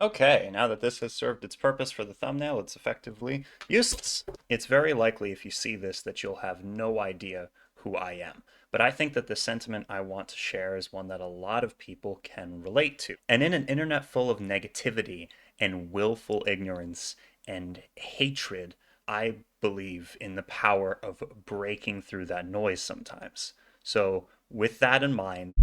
Okay, now that this has served its purpose for the thumbnail, it's effectively useless. It's very likely if you see this that you'll have no idea who I am. But I think that the sentiment I want to share is one that a lot of people can relate to. And in an internet full of negativity and willful ignorance and hatred, I believe in the power of breaking through that noise sometimes. So, with that in mind,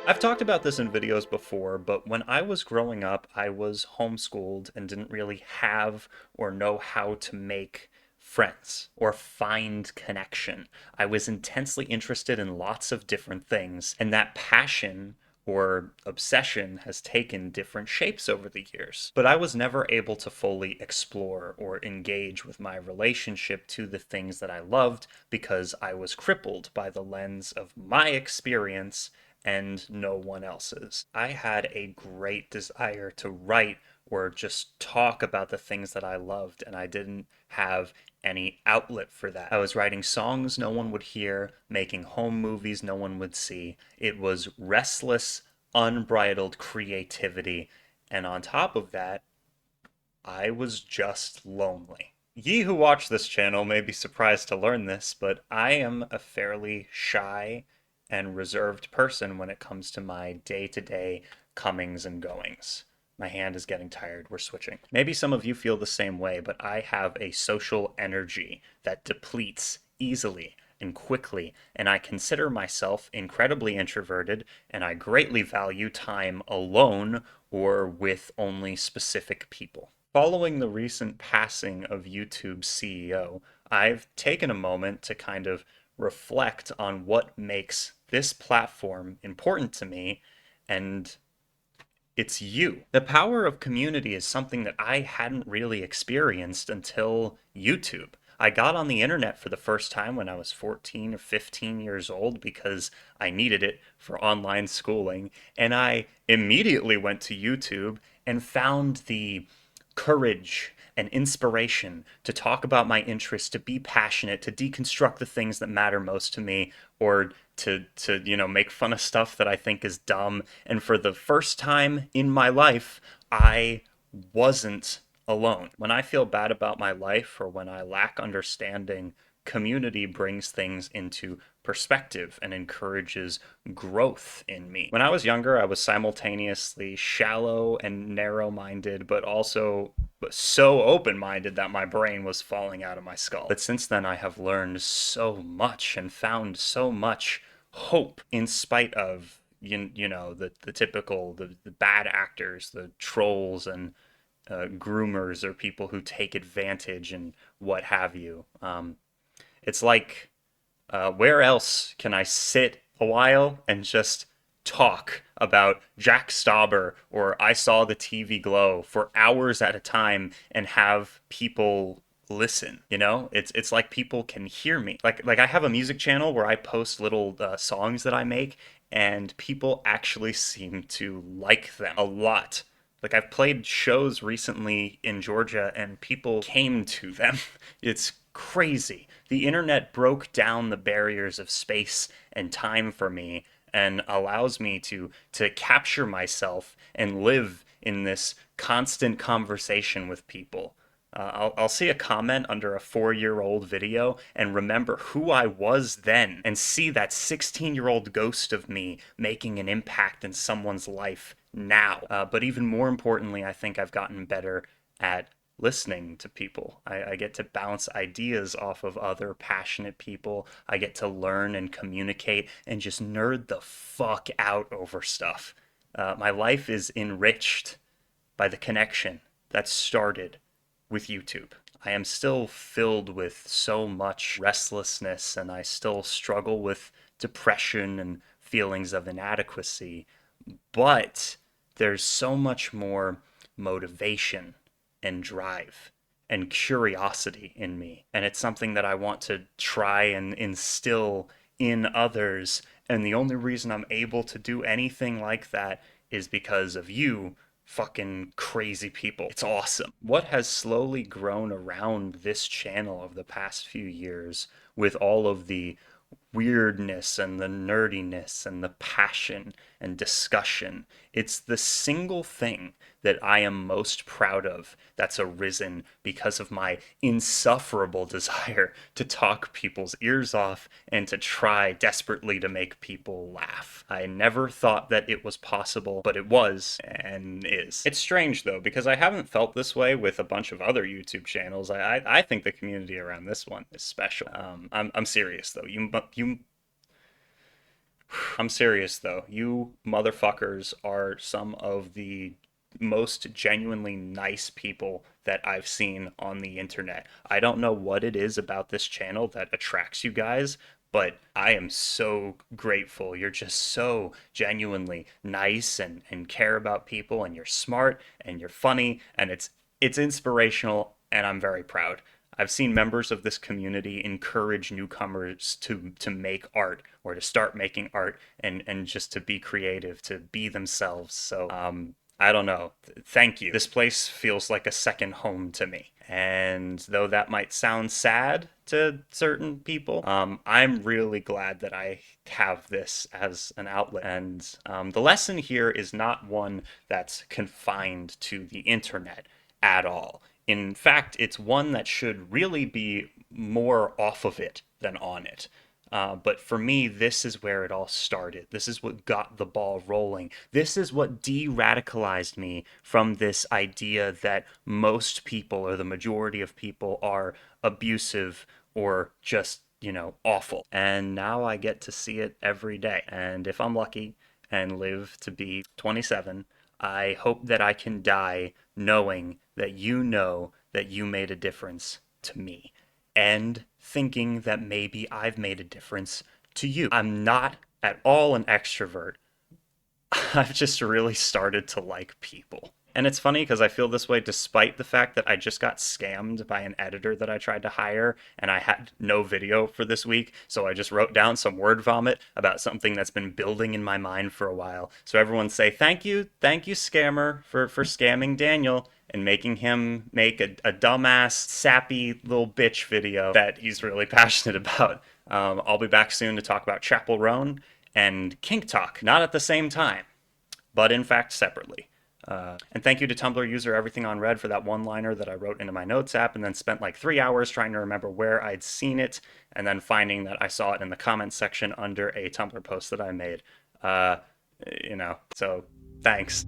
I've talked about this in videos before, but when I was growing up, I was homeschooled and didn't really have or know how to make friends or find connection. I was intensely interested in lots of different things, and that passion or obsession has taken different shapes over the years. But I was never able to fully explore or engage with my relationship to the things that I loved because I was crippled by the lens of my experience and no one else's. I had a great desire to write or just talk about the things that I loved, and I didn't have any outlet for that. I was writing songs no one would hear, making home movies no one would see. It was restless, unbridled creativity, and on top of that, I was just lonely. Ye who watch this channel may be surprised to learn this, but I am a fairly shy and reserved person when it comes to my day-to-day comings and goings. My hand is getting tired. We're switching. Maybe some of you feel the same way, but I have a social energy that depletes easily and quickly, and I consider myself incredibly introverted, and I greatly value time alone or with only specific people. Following the recent passing of YouTube's CEO, I've taken a moment to kind of reflect on what makes this platform important to me, and it's you. The power of community is something that I hadn't really experienced until YouTube. I got on the internet for the first time when I was 14 or 15 years old because I needed it for online schooling, and I immediately went to YouTube and found the courage and inspiration to talk about my interests, to be passionate, to deconstruct the things that matter most to me, or to make fun of stuff that I think is dumb. And for the first time in my life, I wasn't alone. When I feel bad about my life or when I lack understanding, community brings things into perspective and encourages growth in me. When I was younger, I was simultaneously shallow and narrow minded, but also so open minded that my brain was falling out of my skull. But since then, I have learned so much and found so much hope in spite of the typical the bad actors, the trolls and groomers or people who take advantage and what have you. It's like, where else can I sit a while and just talk about Jack Stauber or I saw the TV glow for hours at a time and have people listen? It's like people can hear me. Like I have a music channel where I post little songs that I make, and people actually seem to like them a lot. Like I've played shows recently in Georgia and people came to them. It's crazy. The internet broke down the barriers of space and time for me and allows me to capture myself and live in this constant conversation with people. I'll see a comment under a 4-year-old video and remember who I was then and see that 16-year-old ghost of me making an impact in someone's life now. But even more importantly, I think I've gotten better at listening to people. I get to bounce ideas off of other passionate people. I get to learn and communicate and just nerd the fuck out over stuff. My life is enriched by the connection that started with YouTube. I am still filled with so much restlessness and I still struggle with depression and feelings of inadequacy, but there's so much more motivation and drive and curiosity in me. And it's something that I want to try and instill in others. And the only reason I'm able to do anything like that is because of you fucking crazy people. It's awesome. What has slowly grown around this channel over the past few years with all of the weirdness and the nerdiness and the passion and discussion. It's the single thing that I am most proud of that's arisen because of my insufferable desire to talk people's ears off and to try desperately to make people laugh. I never thought that it was possible, but it was and is. It's strange though, because I haven't felt this way with a bunch of other YouTube channels. I think the community around this one is special. I'm serious though. I'm serious though. You motherfuckers are some of the most genuinely nice people that I've seen on the internet. I don't know what it is about this channel that attracts you guys, but I am so grateful. You're just so genuinely nice and care about people, and you're smart and you're funny, and it's inspirational, and I'm very proud. I've seen members of this community encourage newcomers to make art or to start making art and just to be creative, to be themselves. So I don't know. Thank you. This place feels like a second home to me. And though that might sound sad to certain people, I'm really glad that I have this as an outlet. And the lesson here is not one that's confined to the internet at all. In fact, it's one that should really be more off of it than on it. But for me, this is where it all started. This is what got the ball rolling. This is what de radicalized me from this idea that most people or the majority of people are abusive or just, awful. And now I get to see it every day. And if I'm lucky and live to be 27, I hope that I can die knowing that you know that you made a difference to me and thinking that maybe I've made a difference to you. I'm not at all an extrovert. I've just really started to like people. And it's funny because I feel this way despite the fact that I just got scammed by an editor that I tried to hire and I had no video for this week. So I just wrote down some word vomit about something that's been building in my mind for a while. So everyone say, thank you, scammer, for scamming Daniel and making him make a dumbass, sappy little bitch video that he's really passionate about. I'll be back soon to talk about Chapel Roan and Kink Talk, not at the same time, but in fact separately. And thank you to Tumblr user Everything on Red for that one-liner that I wrote into my notes app and then spent like 3 hours trying to remember where I'd seen it and then finding that I saw it in the comments section under a Tumblr post that I made. So thanks.